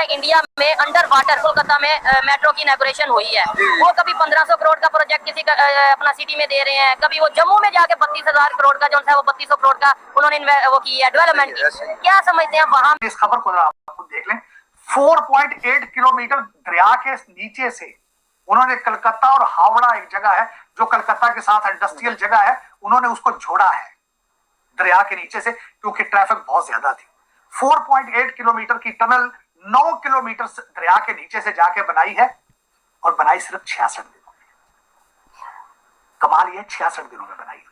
India में under water Kolkata में metro की इनॉग्रेशन हुई है। वो कभी 1500 करोड़ का प्रोजेक्ट किसी अपना सिटी में दे रहे हैं, कभी वो जम्मू में जाके 32,000 करोड़ का जो है वो 3200 करोड़ का उन्होंने वो की है डेवलपमेंट की। क्या समझते हैं वहाँ इस खबर को आप देख लें। 4.8 किलोमीटर दरिया के नीचे से उन्होंने कलकत्ता और हावड़ा एक जगह है जो कलकत्ता के साथ इंडस्ट्रियल जगह है, उन्होंने उसको जोड़ा है दरिया के नीचे से, क्योंकि ट्रैफिक बहुत ज्यादा थी। 4.8 किलोमीटर की टनल 9 किलोमीटर दरिया के नीचे से जाके बनाई है, और बनाई सिर्फ 66 दिनों में। कमाल ये 66 दिनों में बनाई।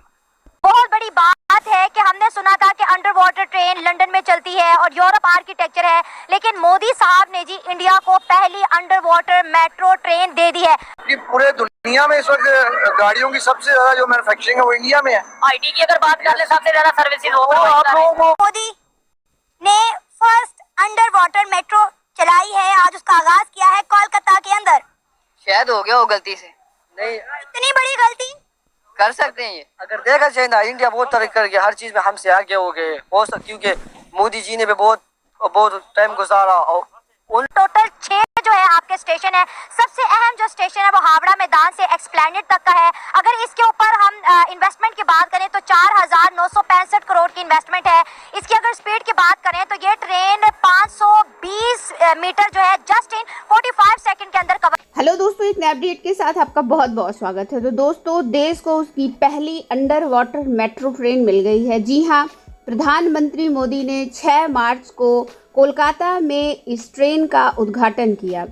बहुत बड़ी बात है कि हमने सुना था कि अंडर वाटर ट्रेन लंदन में चलती है और यूरोप आर्किटेक्चर है, लेकिन मोदी साहब ने जी इंडिया को पहली अंडर वाटर मेट्रो ट्रेन दे दी है। पूरे दुनिया में इस वक्त गाड़ियों की सबसे ज्यादा जो मैन्युफैक्चरिंग है वो इंडिया में है। आईटी की अगर बात कर ले सबसे ज्यादा सर्विसेज मोदी ने फर्स्ट अंडर वाटर मेट्रो चलाई है, आज उसका आगाज किया है कोलकाता के अंदर। शायद हो गया हो गलती से, नहीं इतनी बड़ी गलती कर सकते हैं ये। अगर देखा जाए ना, इंडिया बहुत तरक्की कर गया, हर चीज में हमसे आगे हो गए हो सकता, क्योंकि मोदी जी ने भी बहुत टाइम गुजारा। और टोटल 6 जो है आपके स्टेशन है। सबसे अहम जो स्टेशन है वो हावड़ा मैदान से एक्सप्लेनेड तक का है। अगर इसके ऊपर हम इन्वेस्टमेंट की बात करें तो 4,965 करोड़ की इन्वेस्टमेंट है। इसकी अगर स्पीड की बात करें तो ये ट्रेन 520 मीटर जो है जस्ट इन 45 सेकंड के अंदर कवर। हेलो दोस्तों, एक नए अपडेट के साथ आपका बहुत बहुत स्वागत है। तो दोस्तों, देश को उसकी पहली अंडर वाटर मेट्रो ट्रेन मिल गई है। जी हाँ, प्रधानमंत्री मोदी ने 6 मार्च को कोलकाता में इस ट्रेन का उद्घाटन किया।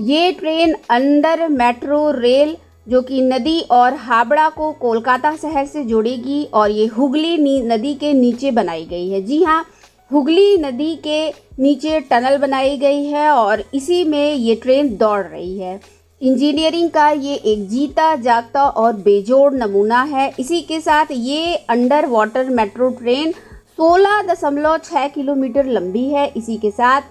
ये ट्रेन अंडर मेट्रो रेल जो कि नदी और हावड़ा को कोलकाता शहर से जोड़ेगी, और ये हुगली नदी के नीचे बनाई गई है। जी हाँ, हुगली नदी के नीचे टनल बनाई गई है और इसी में ये ट्रेन दौड़ रही है। इंजीनियरिंग का ये एक जीता जागता और बेजोड़ नमूना है। इसी के साथ ये under water metro train 16.6 kilometre लंबी है। इसी के साथ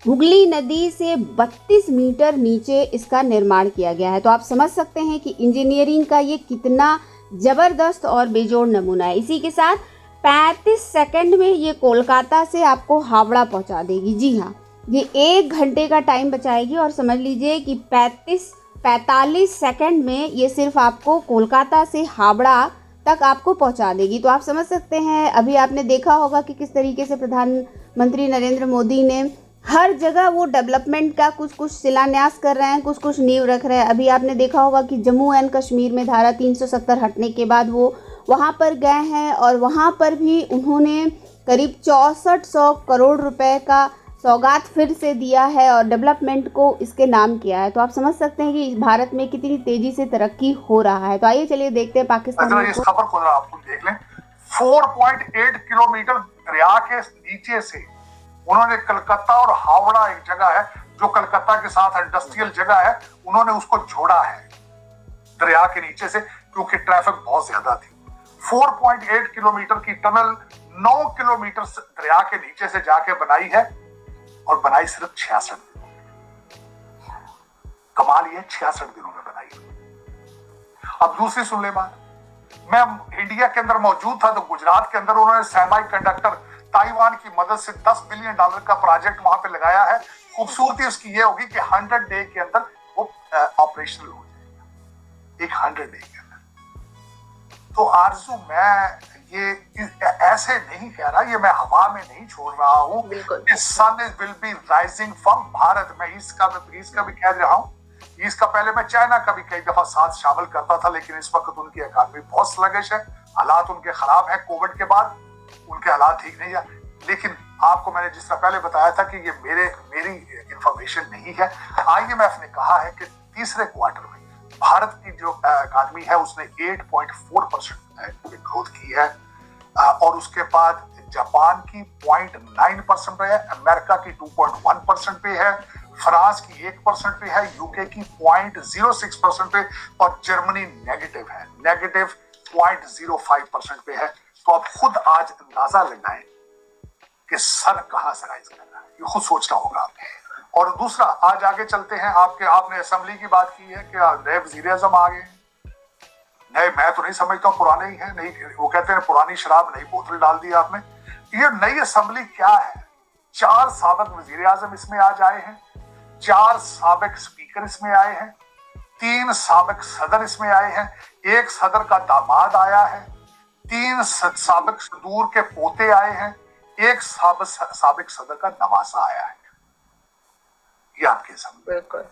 हुगली नदी से 32 मीटर नीचे इसका निर्माण किया गया है। तो आप समझ सकते हैं कि इंजीनियरिंग का ये कितना ज़बरदस्त और बेजोड़ नमूना है। इसी के साथ 35 सेकंड में ये कोलकाता से आपको हावड़ा पहुंचा देगी। जी हाँ, ये 1 घंटे का टाइम बचाएगी, और समझ लीजिए कि 45 सेकंड में ये सिर्फ आपको कोलकाता से हावड़ा तक आपको पहुंचा देगी। तो आप समझ सकते हैं, अभी आपने देखा होगा कि किस तरीके से प्रधानमंत्री नरेंद्र मोदी ने हर जगह वो डेवलपमेंट का कुछ शिलान्यास कर रहे हैं, कुछ नींव रख रहे हैं। अभी आपने देखा होगा कि जम्मू एंड कश्मीर में धारा 370 हटने के बाद वो वहाँ पर गए हैं, और वहाँ पर भी उन्होंने करीब 6400 करोड़ रुपए का सौगात फिर से दिया है और डेवलपमेंट को इसके नाम किया है। तो आप समझ सकते हैं कि भारत में कितनी तेजी से तरक्की हो रहा है। तो आइए चलिए देखते हैं पाकिस्तान इस खबर को आप देख लें। 4.8 किलोमीटर दरिया के नीचे से उन्होंने कलकत्ता और हावड़ा एक जगह है जो कलकत्ता के साथ इंडस्ट्रियल जगह है, उन्होंने उसको जोड़ा है दरिया के नीचे से, क्योंकि ट्रैफिक बहुत ज्यादा थी। 4.8 किलोमीटर की टनल 9 किलोमीटर दरिया के नीचे से जाके बनाई है, और बनाई सिर्फ 66 दिनों में। कमाल ये 66 दिनों में बनाई। अब दूसरी सुन ले बात। मैं इंडिया के अंदर मौजूद था तो गुजरात के अंदर उन्होंने सेमी कंडक्टर ताइवान की मदद से $10 बिलियन का प्रोजेक्ट वहां पे लगाया है। खूबसूरती उसकी ये होगी कि 100 डे के अंदर वो ऑपरेशनल हो जाएगा, एक 100 डे के अंदर। तो आरज़ू, मैं ये ऐसे नहीं कह रहा, ये मैं हवा में नहीं छोड़ रहा हूँ। Sun will be rising from Bharat. मैं ईस्ट का भी कह रहा हूँ। ईस्ट का पहले मैं चाइना का भी कई दफा साथ शामिल करता था, लेकिन इस वक्त उनकी इकॉनमी बहुत स्लगिश है, हालात उनके खराब है। कोविड के बाद उनके हालात ठीक नहीं है। लेकिन आपको मैंने जिस तरह पहले बताया था कि ये मेरी इंफॉर्मेशन नहीं है। IMF ने कहा है कि तीसरे क्वार्टर में भारत की जो इकॉनमी है उसने 8.4% ग्रोथ की है, और उसके बाद जापान की 0.9% पे है, अमेरिका की 2.1% पे है, फ्रांस की 1% पे है, यूके की 0.06% पे, और जर्मनी नेगेटिव है, नेगेटिव 0.05% पे है। तो आप खुद आज अंदाजा लगाएं कि सन कहां से राइज कर रहा है, ये खुद सोचना होगा आपने। और दूसरा, आज आगे चलते हैं। आपने असेंबली की बात की है कि नए वजीर आजम आ गए। नए मैं तो नहीं समझता हूँ, पुराने ही हैं। नहीं, वो कहते हैं पुरानी शराब नई बोतल डाल दी आपने। ये नई असेंबली क्या है? 4 साबिक वजीर आजम इसमें आज आए हैं, 4 साबिक स्पीकर इसमें आए हैं, 3 साबिक सदर इसमें आए हैं, 1 सदर का दामाद आया है, 3 साबिक सदूर के पोते आए हैं, 1 साबिक सदर का नवासा आया है। ये आपके सामने। बिल्कुल।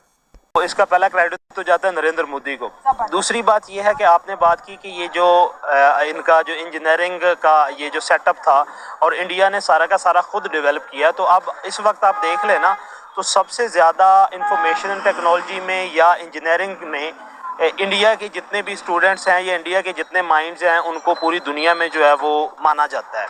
तो इसका पहला क्रेडिट तो जाता है नरेंद्र मोदी को। दूसरी बात यह है कि आपने बात की कि ये जो इनका जो इंजीनियरिंग का ये जो सेटअप था और इंडिया ने सारा का सारा खुद डेवलप किया, तो अब इस वक्त आप देख लेना तो सबसे ज़्यादा इंफॉर्मेशन टेक्नोलॉजी में या इंजीनियरिंग में इंडिया के जितने भी स्टूडेंट्स हैं या इंडिया के जितने माइंड्स हैं उनको पूरी दुनिया में जो है वो माना जाता है।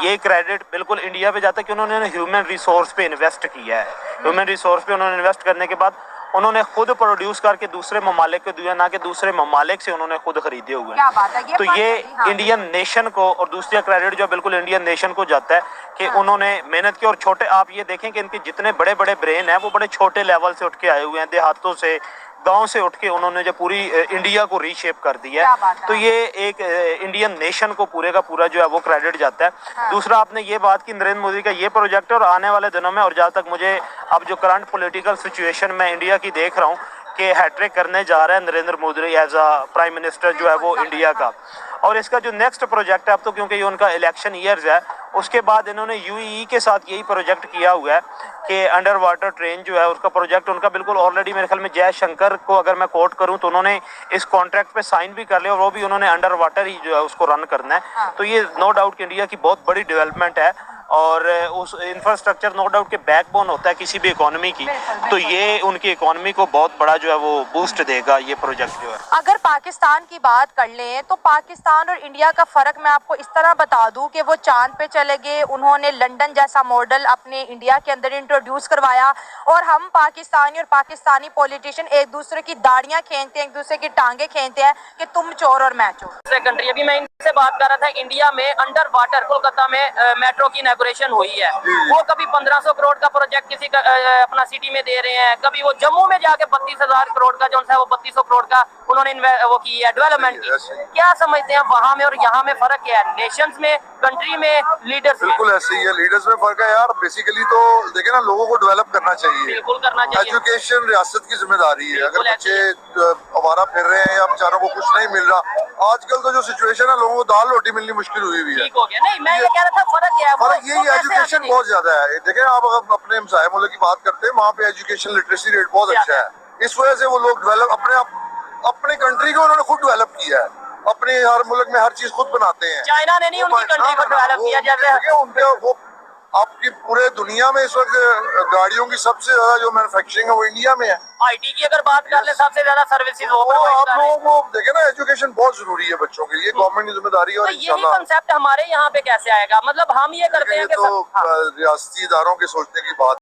ये क्रेडिट बिल्कुल इंडिया पे जाता है कि उन्होंने ह्यूमन रिसोर्स पे इन्वेस्ट किया है। ह्यूमन रिसोर्स पे उन्होंने इन्वेस्ट करने के बाद उन्होंने खुद प्रोड्यूस करके दूसरे ममालिक को दिया, ना कि दूसरे ममालिक से उन्होंने खुद खरीदे हुए हैं। तो ये इंडियन नेशन को, और दूसरा क्रेडिट जो बिल्कुल इंडियन नेशन को जाता है कि उन्होंने मेहनत की। और छोटे आप ये देखें कि इनके जितने बड़े बड़े ब्रेन हैं वो बड़े छोटे लेवल से उठ के आए हुए हैं, देहातों से, गांव से उठ के उन्होंने जो पूरी इंडिया को रीशेप कर दिया है। तो ये एक इंडियन नेशन को पूरे का पूरा जो है वो क्रेडिट जाता है। दूसरा आपने ये बात की नरेंद्र मोदी का ये प्रोजेक्ट है, और आने वाले दिनों में, और जहाँ तक मुझे अब जो करंट पॉलिटिकल सिचुएशन में इंडिया की देख रहा हूँ कि हैट्रिक करने जा रहा है Narendra Modi as a prime minister जो है वो इंडिया का। और इसका जो नेक्स्ट प्रोजेक्ट है, अब तो क्योंकि ये उनका इलेक्शन ईयर्स है, उसके बाद इन्होंने यूएई के साथ यही प्रोजेक्ट किया हुआ है कि अंडर वाटर ट्रेन जो है उसका प्रोजेक्ट उनका बिल्कुल ऑलरेडी मेरे ख्याल में जयशंकर को अगर मैं कोट करूं तो उन्होंने इस कॉन्ट्रैक्ट पे साइन भी कर लिया, और वो भी उन्होंने अंडर वाटर ही जो है उसको रन करना है। तो ये नो डाउट कि इंडिया की बहुत बड़ी डेवलपमेंट है, और उस इंफ्रास्ट्रक्चर नो डाउट के बैकबोन होता है किसी भी इकोनॉमी की। तो ये उनकी इकोनॉमी को बहुत बड़ा जो है वो बूस्ट देगा ये प्रोजेक्ट जो है। अगर पाकिस्तान की बात कर लें तो पाकिस्तान और इंडिया का फ़र्क मैं आपको इस तरह बता दूं कि वो चांद पे चले गए, उन्होंने लंदन जैसा मॉडल अपने इंडिया के अंदर इंट्रोड्यूस करवाया, और हम पाकिस्तानी और पाकिस्तानी पॉलिटिशियन एक दूसरे की दाढ़ियाँ खींचते हैं, एक दूसरे की टांगे खींचते हैं कि तुम चोर और मैं चोर। कंट्री अभी मैं इनसे बात कर रहा था, इंडिया में अंडर वाटर कोलकाता में मेट्रो की इनॉग्रेशन हुई है। वो कभी 1500 करोड़ का प्रोजेक्ट किसी अपना सिटी में दे रहे हैं, कभी वो जम्मू में जाके 32,000 करोड़ का जो है वो 3200 करोड़ का उन्होंने वो की है डेवलपमेंट की। क्या समझते हैं वहां में और यहाँ में फर्क क्या है, नेशंस में, कंट्री में, लीडर्स में? बिल्कुल ऐसे ही है, लीडर्स में फर्क है यार। बेसिकली तो देखे ना, लोगों को डेवलप करना चाहिए, बिल्कुल करना चाहिए। एजुकेशन रियासत की जिम्मेदारी है। अगर बच्चे आवारा फिर रहे हैं या बेचारों को कुछ नहीं मिल रहा, आजकल तो जो सिचुएशन है लोगों को दाल रोटी मिलनी मुश्किल हुई हुई है। ठीक हो गया। नहीं, मैं ये कह रहा था फर्क क्या है? फर्क यही है, एजुकेशन बहुत ज्यादा है। देखें आप अगर अपने हमसाय मुल्क की बात करते हैं, वहाँ पे एजुकेशन लिटरेसी रेट बहुत अच्छा है। इस वजह से वो लोग डेवलप अपने कंट्री को उन्होंने खुद डेवलप किया है। अपने हर मुल्क में हर चीज खुद बनाते हैं। चाइना ने नहीं उनकी कंट्री को डेवलप किया। जैसे उनके वो आपकी पूरे दुनिया में इस वक्त गाड़ियों की सबसे ज्यादा जो मैन्युफैक्चरिंग है वो इंडिया में है। आईटी की अगर बात कर ले, सबसे ज्यादा सर्विसेज वो आप लोगों को देखे ना, एजुकेशन बहुत जरूरी है बच्चों के लिए, गवर्नमेंट की जिम्मेदारी है। और यही कंसेप्ट हमारे यहाँ पे कैसे आएगा? मतलब हम ये करते हैं कि तो रियासती इदारों के सोचने की बात